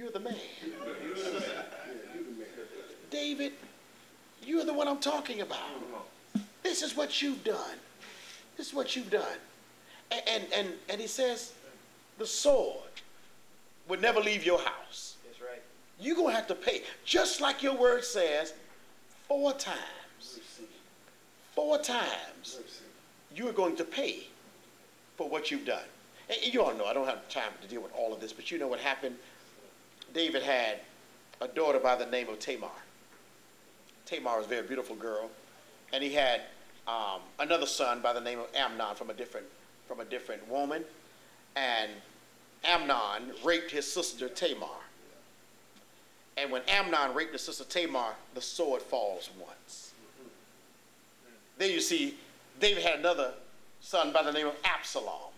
You're the man. David, you're the one I'm talking about. This is what you've done. This is what you've done. And he says, the sword would never leave your house. That's right. You're going to have to pay. Just like your word says, 4 times. 4 times you are going to pay for what you've done. And you all know, I don't have time to deal with all of this, but you know what happened? David had a daughter by the name of Tamar. Tamar was a very beautiful girl. And he had another son by the name of Amnon from a different woman. And Amnon raped his sister Tamar. And when Amnon raped his sister Tamar, the sword falls once. Then you see, David had another son by the name of Absalom.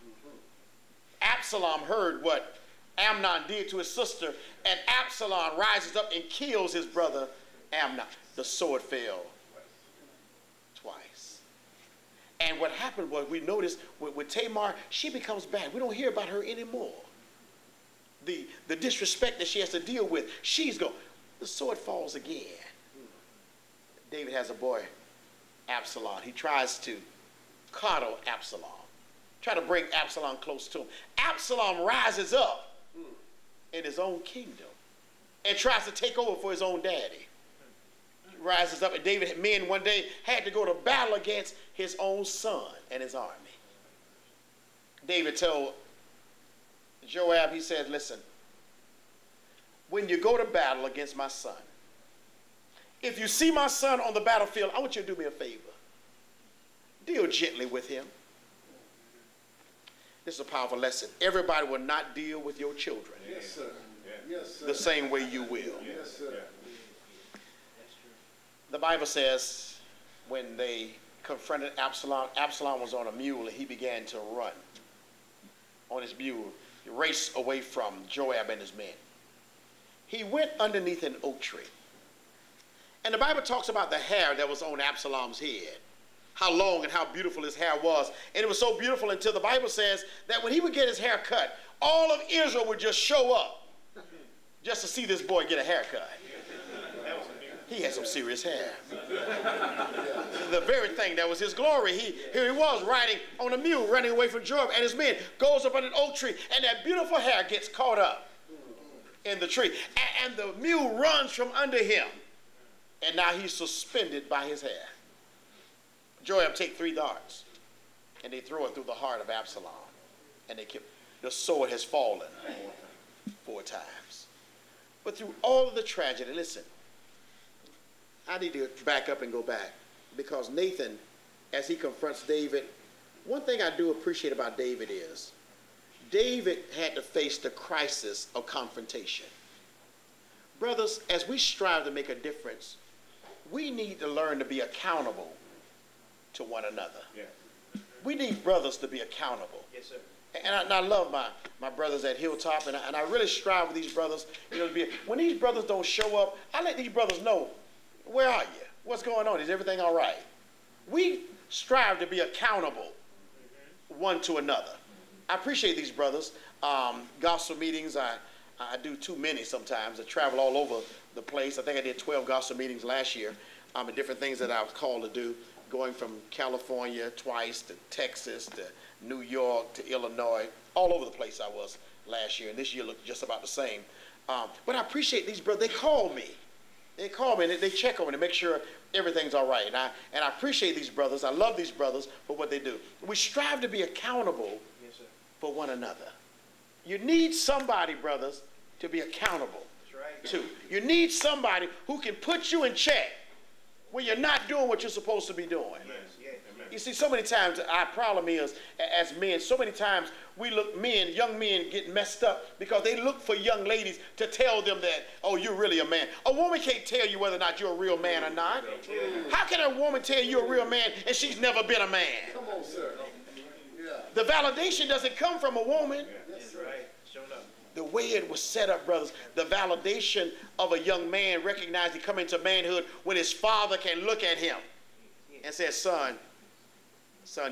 Absalom heard what Amnon did to his sister, and Absalom rises up and kills his brother Amnon. The sword fell twice. And what happened was, we noticed with Tamar, she becomes bad. We don't hear about her anymore. The disrespect that she has to deal with, she's gone. The sword falls again. David has a boy, Absalom. He tries to coddle Absalom, try to bring Absalom close to him. Absalom rises up in his own kingdom and tries to take over for his own daddy. He rises up, and David, men one day had to go to battle against his own son and his army. David told Joab, he said, listen, when you go to battle against my son, if you see my son on the battlefield, I want you to do me a favor. Deal gently with him. This is a powerful lesson. Everybody will not deal with your children. Yes, sir. Yes, sir. The same way you will. Yes, sir. The Bible says when they confronted Absalom, Absalom was on a mule and he began to run on his mule. He raced away from Joab and his men. He went underneath an oak tree. And the Bible talks about the hair that was on Absalom's head, how long and how beautiful his hair was. And it was so beautiful until the Bible says that when he would get his hair cut, all of Israel would just show up just to see this boy get a haircut. He had some serious hair. The very thing that was his glory. Here he was riding on a mule, running away from Joab and his men, goes up on an oak tree, and that beautiful hair gets caught up in the tree. And the mule runs from under him. And now he's suspended by his hair. Joab take 3 darts, and they throw it through the heart of Absalom. And they kill. The sword has fallen 4 times. But through all of the tragedy, listen, I need to back up and go back, because Nathan, as he confronts David, one thing I do appreciate about David is David had to face the crisis of confrontation. Brothers, as we strive to make a difference, we need to learn to be accountable to one another. Yeah. We need brothers to be accountable. Yes, sir. And I love my brothers at Hilltop, and I really strive with these brothers. You know, when these brothers don't show up, I let these brothers know, where are you? What's going on? Is everything all right? We strive to be accountable one to another. I appreciate these brothers. Gospel meetings, I do too many sometimes. I travel all over the place. I think I did 12 gospel meetings last year, and different things that I was called to do, going from California twice to Texas to New York to Illinois, all over the place I was last year, and this year looked just about the same. But I appreciate these brothers. They call me. They call me and they check on me to make sure everything's all right. And I appreciate these brothers. I love these brothers for what they do. We strive to be accountable for one another. You need somebody, brothers, to be accountable to. You need somebody who can put you in check when you're not doing what you're supposed to be doing. You see, so many times our problem is, as men, so many times we look young men get messed up because they look for young ladies to tell them that, oh, you're really a man. A woman can't tell you whether or not you're a real man or not. How can a woman tell you're a real man and she's never been a man? Come on, sir. Yeah. The validation doesn't come from a woman. That's right. Show up. The way it was set up, brothers, the validation of a young man recognizing coming to manhood when his father can look at him and say, son,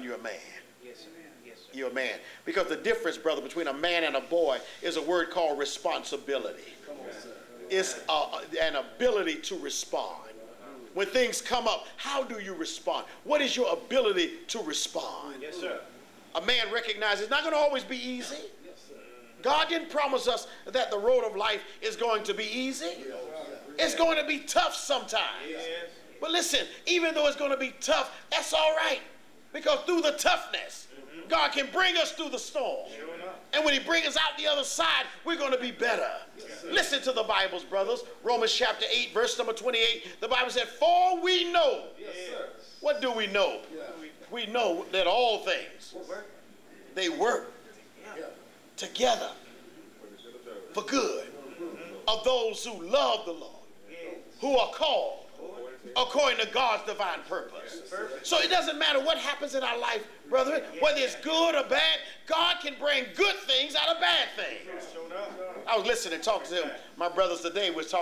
you're a man. Yes, sir. Yes, sir. You're a man. Because the difference, brother, between a man and a boy is a word called responsibility. Come on, It's an ability to respond. When things come up, how do you respond? What is your ability to respond? Yes, sir. A man recognizes it's not going to always be easy. God didn't promise us that the road of life is going to be easy. It's going to be tough sometimes. Yes. But listen, even though it's going to be tough, that's all right. Because through the toughness, God can bring us through the storm. And when he brings us out the other side, we're going to be better. Listen to the Bibles, brothers. Romans chapter 8, verse number 28. The Bible said, for we know. What do we know? We know that all things, they work together for good of those who love the Lord, who are called according to God's divine purpose. So it doesn't matter what happens in our life, brother, whether it's good or bad, God can bring good things out of bad things. I was listening, talking to my brothers today, was talking